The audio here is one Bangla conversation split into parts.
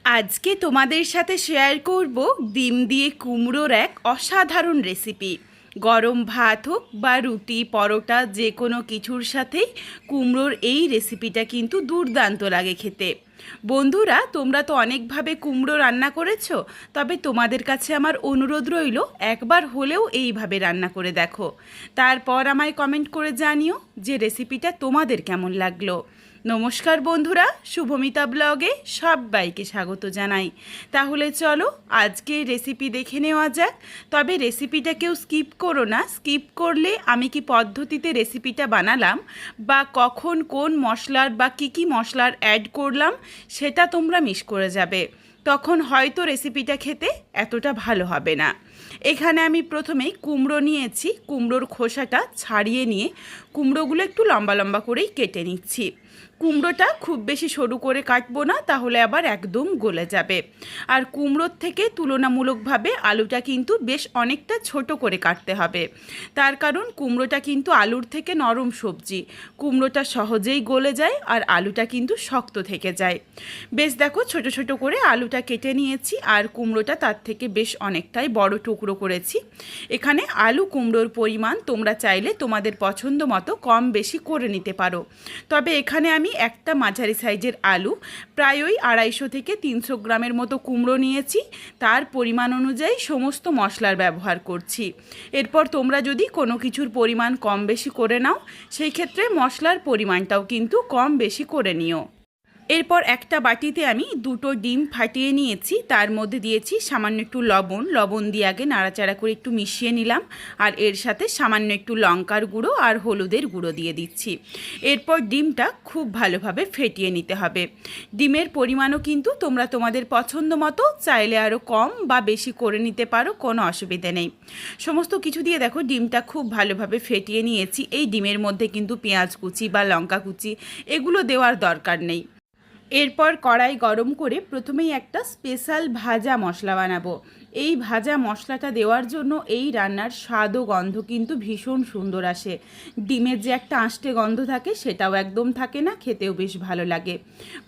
আজকে তোমাদের সাথে শেয়ার করব ডিম দিয়ে কুমড়োর এক অসাধারণ রেসিপি। গরম ভাত হোক বা রুটি পরোটা যে কোনো কিছুর সাথেই কুমড়োর এই রেসিপিটা কিন্তু দুর্দান্ত লাগে খেতে। বন্ধুরা, তোমরা তো অনেকভাবে কুমড়ো রান্না করেছো, তবে তোমাদের কাছে আমার অনুরোধ রইল একবার হলেও এইভাবে রান্না করে দেখো। তারপর আমায় কমেন্ট করে জানিও যে রেসিপিটা তোমাদের কেমন লাগলো। নমস্কার বন্ধুরা, শুভমিতা ব্লগে সবাইকে স্বাগত জানাই। তাহলে চলো আজকে রেসিপি দেখে নেওয়া যাক। তবে রেসিপিটা কেউ স্কিপ করো না, স্কিপ করলে আমি কি পদ্ধতিতে রেসিপিটা বানালাম বা কখন কোন মশলার বা কী মশলার অ্যাড করলাম সেটা তোমরা মিস করে যাবে, তখন হয়তো রেসিপিটা খেতে এতটা ভালো হবে না। এখানে আমি প্রথমেই কুমড়ো নিয়েছি, কুমড়োর খোসাটা ছাড়িয়ে নিয়ে কুমড়োগুলো একটু লম্বা লম্বা করেই কেটে নিচ্ছি। কুমড়োটা খুব বেশি সরু করে কাটবো না, তাহলে আবার একদম গলে যাবে। আর কুমড়োর থেকে তুলনামূলকভাবে আলুটা কিন্তু বেশ অনেকটা ছোট করে কাটতে হবে, তার কারণ কুমড়োটা কিন্তু আলুর থেকে নরম সবজি, কুমড়োটা সহজেই গলে যায় আর আলুটা কিন্তু শক্ত থেকে যায়। বেশ দেখো, ছোট ছোট করে আলুটা কেটে নিয়েছি আর কুমড়োটা তার থেকে বেশ অনেকটাই বড় টুকরো করেছি। এখানে আলু কুমড়োর পরিমাণ তোমরা চাইলে তোমাদের পছন্দ মতো কম বেশি করে নিতে পারো। তবে এখানে আমি একটা মাঝারি সাইজের আলু, প্রায় ওই 250 থেকে 300 গ্রামের মতো কুমড়ো নিয়েছি, তার পরিমাণ অনুযায়ী সমস্ত মশলার ব্যবহার করছি। এরপর তোমরা যদি কোনো কিছুর পরিমাণ কম বেশি করে নাও, সেই ক্ষেত্রে মশলার পরিমাণটাও কিন্তু কম বেশি করে নিও। এরপর একটা বাটিতে আমি 2টো ডিম ফাটিয়ে নিয়েছি, তার মধ্যে দিয়েছি সামান্য একটু লবণ দিয়ে আগে নাড়াচাড়া করে একটু মিশিয়ে নিলাম, আর এর সাথে সামান্য একটু লঙ্কার গুঁড়ো আর হলুদের গুঁড়ো দিয়ে দিচ্ছি। এরপর ডিমটা খুব ভালোভাবে ফেটিয়ে নিতে হবে। ডিমের পরিমাণও কিন্তু তোমরা তোমাদের পছন্দ মতো চাইলে আরও কম বা বেশি করে নিতে পারো, কোনো অসুবিধে নেই। সমস্ত কিছু দিয়ে দেখো ডিমটা খুব ভালোভাবে ফেটিয়ে নিয়েছি। এই ডিমের মধ্যে কিন্তু পেঁয়াজ কুচি বা লঙ্কা কুচি এগুলো দেওয়ার দরকার নেই। এরপর কড়াই গরম করে প্রথমেই একটা স্পেশাল ভাজা মশলা বানাবো। এই ভাজা মশলাটা দেওয়ার জন্য এই রান্নার স্বাদ ও গন্ধ কিন্তু ভীষণ সুন্দর আসে। ডিমের যে একটা আঁশটে গন্ধ থাকে সেটাও একদম থাকে না, খেতেও বেশ ভালো লাগে।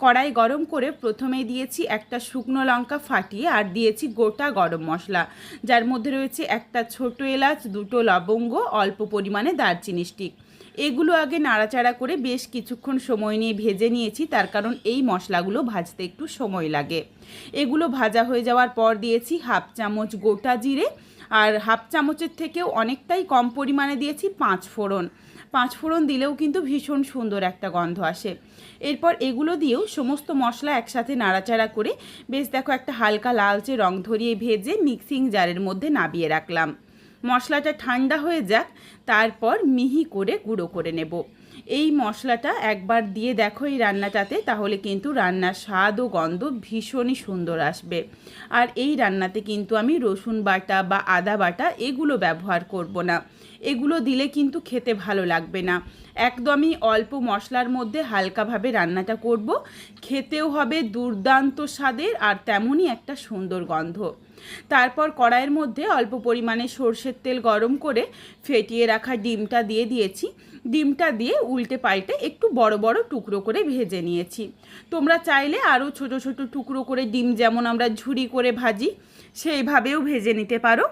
কড়াই গরম করে প্রথমে দিয়েছি একটা শুকনো লঙ্কা ফাটিয়ে, আর দিয়েছি গোটা গরম মশলা, যার মধ্যে রয়েছে একটা ছোট এলাচ, 2টো লবঙ্গ, অল্প পরিমাণে দারচিনি স্টিক। এগুলো আগে নাড়াচাড়া করে বেশ কিছুক্ষণ সময় নিয়ে ভেজে নিয়েছি, তার কারণ এই মশলাগুলো ভাজতে একটু সময় লাগে। এগুলো ভাজা হয়ে যাওয়ার পর দিয়েছি 1/2 চামচ গোটা জিরে, আর 1/2 চামচের থেকেও অনেকটাই কম পরিমাণে দিয়েছি 5 ফোড়ন। 5 ফোড়ন দিলেও কিন্তু ভীষণ সুন্দর একটা গন্ধ আসে। এরপর এগুলো দিয়েও সমস্ত মশলা একসাথে নাড়াচাড়া করে বেশ দেখো একটা হালকা লালচে রং ধরিয়ে ভেজে মিক্সিং জারের মধ্যে নামিয়ে রাখলাম। মশলাটা ঠান্ডা হয়ে যাক, তারপর মিহি করে গুঁড়ো করে নেব। এই মশলাটা একবার দিয়ে দেখো এই রান্নাটাতে, তাহলে কিন্তু রান্নার স্বাদ ও গন্ধ ভীষণই সুন্দর আসবে। আর এই রান্নাতে কিন্তু আমি রসুন বাটা বা আদা বাটা এগুলো ব্যবহার করব না, এগুলো দিলে কিন্তু খেতে ভালো লাগবে না। একদমই অল্প মশলার মধ্যে হালকাভাবে রান্নাটা করব, খেতেও হবে দুর্দান্ত স্বাদের আর তেমনই একটা সুন্দর গন্ধ। তারপর কড়াইয়ের মধ্যে অল্প পরিমাণে সর্ষের তেল গরম করে ফেটিয়ে রাখা ডিমটা দিয়ে দিয়েছি। ডিমটা দিয়ে উল্টে পাল্টে একটু বড় বড় টুকরো করে ভেজে নিয়েছি। তোমরা চাইলে আরও ছোট ছোট টুকরো করে ডিম যেমন আমরা ঝুরি করে ভাজি সেইভাবেও ভেজে নিতে পারো,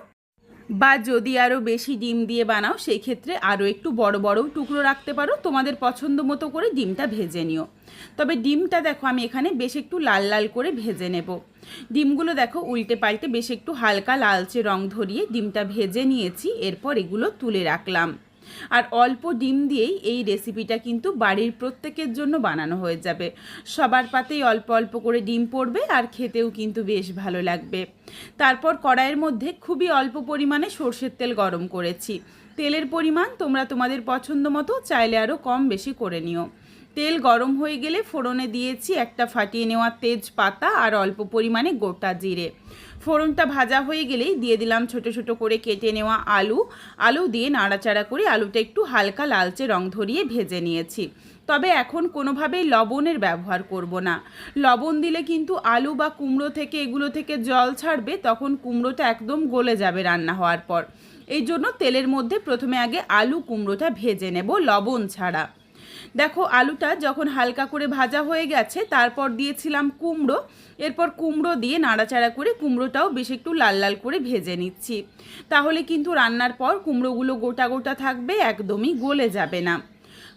বা যদি আরও বেশি ডিম দিয়ে বানাও সেই ক্ষেত্রে আরও একটু বড় বড় টুকরো রাখতে পারো। তোমাদের পছন্দ মতো করে ডিমটা ভেজে নিও। তবে ডিমটা দেখো আমি এখানে বেশ একটু লাল লাল করে ভেজে নেব। ডিমগুলো দেখো উল্টে পাল্টে বেশ একটু হালকা লালচে রং ধরিয়ে ডিমটা ভেজে নিয়েছি। এরপর এগুলো তুলে রাখলাম। আর অল্প ডিম দিয়েই এই রেসিপিটা কিন্তু বাড়ির প্রত্যেকের জন্য বানানো হয়ে যাবে। সবার পাতেই অল্প অল্প করে ডিম পড়বে আর খেতেও কিন্তু বেশ ভালো লাগবে। তারপর কড়াইয়ের মধ্যে খুবই অল্প পরিমাণে সর্ষের তেল গরম করেছি। তেলের পরিমাণ তোমরা তোমাদের পছন্দ মতো চাইলে আরও কম বেশি করে নিও। তেল গরম হয়ে গেলে ফোড়নে দিয়েছি একটা ফাটিয়ে নেওয়া তেজপাতা আর অল্প পরিমাণে গোটা জিরে। ফোড়নটা ভাজা হয়ে গেলেই দিয়ে দিলাম ছোট ছোট করে কেটে নেওয়া আলু দিয়ে নাড়াচাড়া করে আলুটা একটু হালকা লালচে রং ধরিয়ে ভেজে নিয়েছি। তবে এখন কোনোভাবেই লবণের ব্যবহার করব না। লবণ দিলে কিন্তু আলু বা কুমড়ো থেকে এগুলো থেকে জল ছাড়বে, তখন কুমড়োটা একদম গলে যাবে রান্না হওয়ার পর। এই জন্য তেলের মধ্যে প্রথমে আগে আলু কুমড়োটা ভেজে নেব লবণ ছাড়া। দেখো আলুটা যখন হালকা করে ভাজা হয়ে গেছে তারপর দিয়েছিলাম কুমড়ো। এরপর কুমড়ো দিয়ে নাড়াচাড়া করে কুমড়োটাও বেশ একটু লাল লাল করে ভেজে নিচ্ছি। তাহলে কিন্তু রান্নার পর কুমড়োগুলো গোটা গোটা থাকবে, একদমই গলে যাবে না।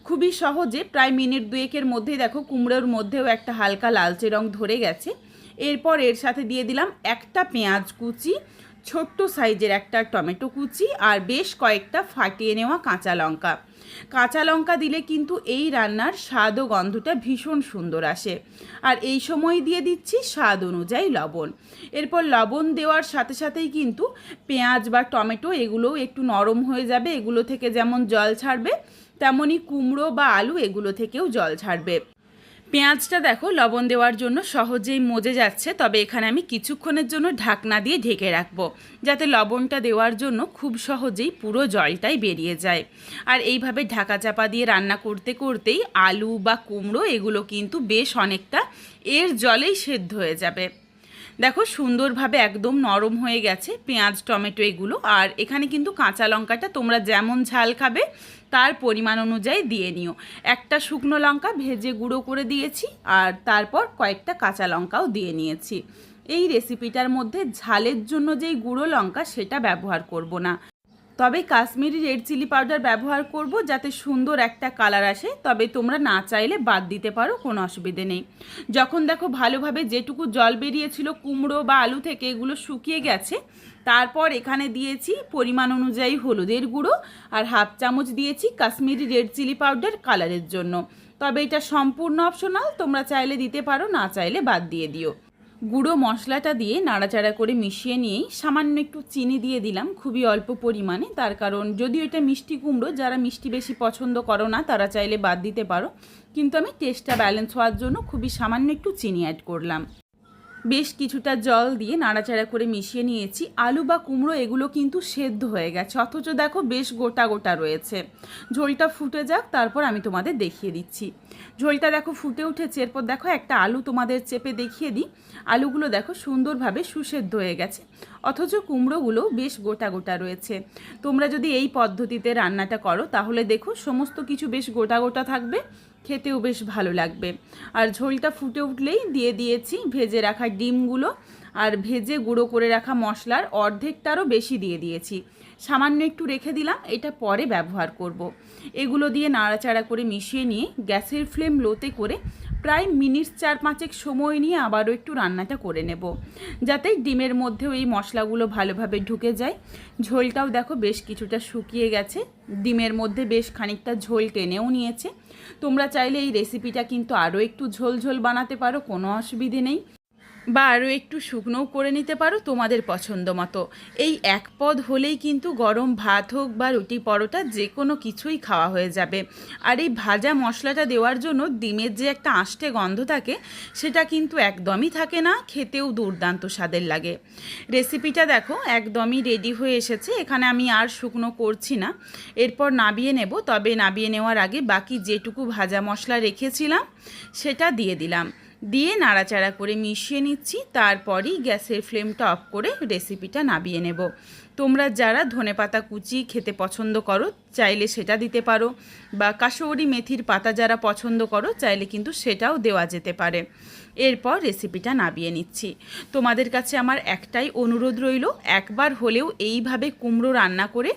খুবই সহজে প্রায় মিনিট দুয়েকের মধ্যেই দেখো কুমড়োর মধ্যেও একটা হালকা লালচে রং ধরে গেছে। এরপর এর সাথে দিয়ে দিলাম একটা পেঁয়াজ কুচি, ছোট্ট সাইজের একটা টমেটো কুচি আর বেশ কয়েকটা ফাটিয়ে নেওয়া কাঁচা লঙ্কা। কাঁচা লঙ্কা দিলে কিন্তু এই রান্নার স্বাদ ও গন্ধটা ভীষণ সুন্দর আসে। আর এই সময় দিয়ে দিচ্ছি স্বাদ অনুযায়ী লবণ। এরপর লবণ দেওয়ার সাথে সাথেই কিন্তু পেঁয়াজ বা টমেটো এগুলোও একটু নরম হয়ে যাবে। এগুলো থেকে যেমন জল ছাড়বে তেমনই কুমড়ো বা আলু এগুলো থেকেও জল ছাড়বে। পেঁয়াজটা দেখো লবণ দেওয়ার জন্য সহজেই মজে যাচ্ছে, তবে এখানে আমি কিছুক্ষণের জন্য ঢাকনা দিয়ে ঢেকে রাখবো, যাতে লবণটা দেওয়ার জন্য খুব সহজেই পুরো জলটাই বেরিয়ে যায়। আর এইভাবে ঢাকা চাপা দিয়ে রান্না করতে করতেই আলু বা কুমড়ো এগুলো কিন্তু বেশ অনেকটা এর জলেই সেদ্ধ হয়ে যাবে। দেখো সুন্দরভাবে একদম নরম হয়ে গেছে পেঁয়াজ টমেটো এগুলো। আর এখানে কিন্তু কাঁচা লঙ্কাটা তোমরা যেমন ঝাল খাবে তার পরিমাণ অনুযায়ী দিয়ে নিও। একটা শুকনো লঙ্কা ভেজে গুঁড়ো করে দিয়েছি আর তারপর কয়েকটা কাঁচা লঙ্কাও দিয়ে নিয়েছি। এই রেসিপিটার মধ্যে ঝালের জন্য যেই গুঁড়ো লঙ্কা সেটা ব্যবহার করব না, তবে কাশ্মীরি রেড চিলি পাউডার ব্যবহার করব যাতে সুন্দর একটা কালার আসে। তবে তোমরা না চাইলে বাদ দিতে পারো, কোনো অসুবিধে নেই। যখন দেখো ভালোভাবে যেটুকু জল বেরিয়েছিল কুমড়ো বা আলু থেকে এগুলো শুকিয়ে গেছে, তারপর এখানে দিয়েছি পরিমাণ অনুযায়ী হলুদের গুঁড়ো আর হাফ চামচ দিয়েছি কাশ্মীরি রেড চিলি পাউডার কালারের জন্য। তবে এটা সম্পূর্ণ অপশনাল, তোমরা চাইলে দিতে পারো, না চাইলে বাদ দিয়ে দিও। গুঁড়ো মশলাটা দিয়ে নাড়াচাড়া করে মিশিয়ে নিয়েই সামান্য একটু চিনি দিয়ে দিলাম, খুবই অল্প পরিমাণে। তার কারণ যদিও এটা মিষ্টি কুমড়ো, যারা মিষ্টি বেশি পছন্দ করো না তারা চাইলে বাদ দিতে পারো, কিন্তু আমি টেস্টটা ব্যালেন্স হওয়ার জন্য খুবই সামান্য একটু চিনি অ্যাড করলাম। বেশ কিছুটা জল দিয়ে নাড়াচাড়া করে মিশিয়ে নিয়েছি। আলু বা কুমড়ো এগুলো কিন্তু সেদ্ধ হয়ে গেছে, অথচ দেখো বেশ গোটা গোটা রয়েছে। ঝোলটা ফুটে যাক, তারপর আমি তোমাদের দেখিয়ে দিচ্ছি। ঝোলটা দেখো ফুটে উঠেছে। এরপর দেখো একটা আলু তোমাদের চেপে দেখিয়ে দিই। আলুগুলো দেখো সুন্দরভাবে সুসেদ্ধ হয়ে গেছে, অথচ কুমড়োগুলো বেশ গোটা গোটা রয়েছে। তোমরা যদি এই পদ্ধতিতে রান্নাটা করো তাহলে দেখো সমস্ত কিছু বেশ গোটা গোটা থাকবে, খেতেও বেশ ভালো লাগবে। আর ঝোলটা ফুটে উঠলেই দিয়ে দিয়েছি ভেজে রাখা ডিমগুলো আর ভেজে গুঁড়ো করে রাখা মশলার অর্ধেকটারও বেশি দিয়ে দিয়েছি। সামান্য একটু রেখে দিলাম, এটা পরে ব্যবহার করব। এগুলো দিয়ে নাড়াচাড়া করে মিশিয়ে নিয়ে গ্যাসের ফ্লেম লোতে করে প্রায় মিনিট 4-5 সময় নিয়ে আবারও একটু রান্নাটা করে নেব, যাতে ডিমের মধ্যেও এই মশলাগুলো ভালোভাবে ঢুকে যায়। ঝোলটাও দেখো বেশ কিছুটা শুকিয়ে গেছে, ডিমের মধ্যে বেশ খানিকটা ঝোল টেনেও নিয়েছে। তোমরা চাইলে এই রেসিপিটা কিন্তু আরও একটু ঝোল ঝোল বানাতে পারো, কোনো অসুবিধে নেই, বা আরও একটু শুকনোও করে নিতে পারো তোমাদের পছন্দ মতো। এই এক পদ হলেই কিন্তু গরম ভাত হোক বা রুটি পরোটা যে কোনো কিছুই খাওয়া হয়ে যাবে। আর এই ভাজা মশলাটা দেওয়ার জন্য ডিমের যে একটা আষ্টে গন্ধ থাকে সেটা কিন্তু একদমই থাকে না, খেতেও দুর্দান্ত স্বাদের লাগে। রেসিপিটা দেখো একদমই রেডি হয়ে এসেছে, এখানে আমি আর শুকনো করছি না। এরপর নাবিয়ে নেব, তবে নাবিয়ে নেওয়ার আগে বাকি যেটুকু ভাজা মশলা রেখেছিলাম সেটা দিয়ে দিলাম, দিয়ে নাড়াচাড়া করে মিশিয়ে নিচ্ছি। তারপরই গ্যাসের ফ্লেমটা অফ করে রেসিপিটা নামিয়ে নেব। তোমরা যারা ধনেপাতা কুচি খেতে পছন্দ করো চাইলে সেটা দিতে পারো, বা কাশৌরি মেথির পাতা যারা পছন্দ করো চাইলে কিন্তু সেটাও দেওয়া যেতে পারে। এরপর রেসিপিটা নামিয়ে নিচ্ছি। তোমাদের কাছে আমার একটাই অনুরোধ রইল, একবার হলেও এইভাবে কুমড়ো রান্না করে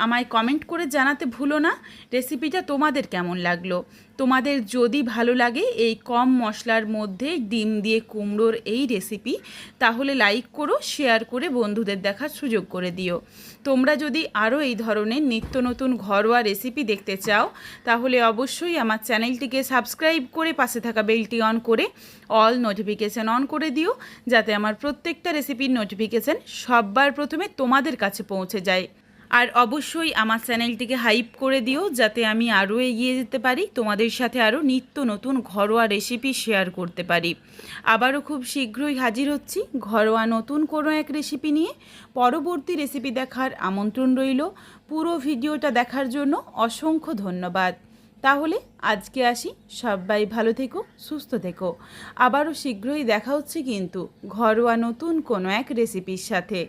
আমায় কমেন্ট করে জানাতে ভুলো না রেসিপিটা তোমাদের কেমন লাগলো। তোমাদের যদি ভালো লাগে এই কম মশলার মধ্যে ডিম দিয়ে কুমড়োর এই রেসিপি, তাহলে লাইক করো, শেয়ার করে বন্ধুদের দেখার সুযোগ করে দিও। তোমরা যদি আরও এই ধরনের নিত্য নতুন ঘরোয়া রেসিপি দেখতে চাও তাহলে অবশ্যই আমার চ্যানেলটিকে সাবস্ক্রাইব করে পাশে থাকা বেলটি অন করে অল নোটিফিকেশান অন করে দিও, যাতে আমার প্রত্যেকটা রেসিপির নোটিফিকেশান সবার প্রথমে তোমাদের কাছে পৌঁছে যায়। আর অবশ্যই আমার চ্যানেলটিকে হাইপ করে দিও, যাতে আমি আরও এগিয়ে যেতে পারি, তোমাদের সাথে আরও নিত্য নতুন ঘরোয়া রেসিপি শেয়ার করতে পারি। আবারও খুব শীঘ্রই হাজির হচ্ছি ঘরোয়া নতুন কোনো এক রেসিপি নিয়ে। পরবর্তী রেসিপি দেখার আমন্ত্রণ রইল। পুরো ভিডিওটা দেখার জন্য অসংখ্য ধন্যবাদ। তাহলে আজকে আসি, সবাই ভালো থেকো, সুস্থ থেকো। আবারও শীঘ্রই দেখা হচ্ছে কিন্তু ঘরোয়া নতুন কোনো এক রেসিপির সাথে।